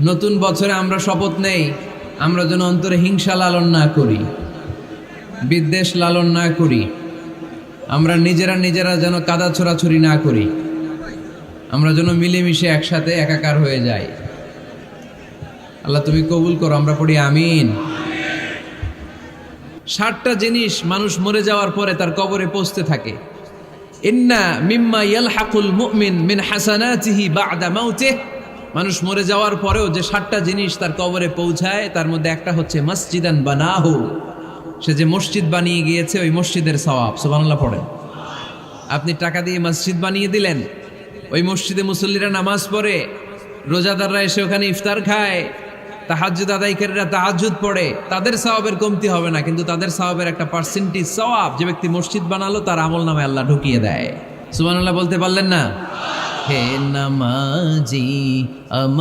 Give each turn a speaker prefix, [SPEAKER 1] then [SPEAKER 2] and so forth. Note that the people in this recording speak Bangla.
[SPEAKER 1] নতুন বছরে আমরা শপথ নেই, আমরা যেন অন্তরে হিংসা লালন না করি, বিদ্বেষ লালন না করি, আমরা নিজেরা যেন কাদা ছোড়াছুরি না করি, আমরা যেন মিলেমিশে একসাথে একাকার হয়ে যাই। আল্লাহ তুমি কবুল করো, আমরা পড়ি আমিন। 60টা জিনিস মানুষ মরে যাওয়ার পরে তার কবরে পৌঁছতে থাকে। ইন্না মিম্মা ইয়ালহাকুল মুমিন মিন হাসানাতিহি বা'দা মাউতিহি, মানুষ মরে যাওয়ার পরেও যে 60টা জিনিস তার কবরে পৌঁছায় তার মধ্যে একটা হচ্ছে মসজিদান বানাহু, সে যে মসজিদ বানিয়ে গিয়েছে ওই মসজিদের সওয়াব। সুবহানাল্লাহ পড়েন। আপনি টাকা দিয়ে মসজিদ বানিয়ে দিলেন, ওই মসজিদে মুসল্লিরা নামাজ পড়ে, রোজাদাররা এসে ওখানে ইফতার খায়, তাহাজ্জুদ আদায়কারীরা তাহাজ্জুদ পড়ে, তাদের সওয়াবের কমতি হবে না, কিন্তু তাদের সওয়াবের একটা পার্সেন্টেজ সওয়াব যে ব্যক্তি মসজিদ বানালো তার আমলনামায় আল্লাহ ঢুকিয়ে দেয়। সুবহানাল্লাহ বলতে পারলেন না? হে নামাজি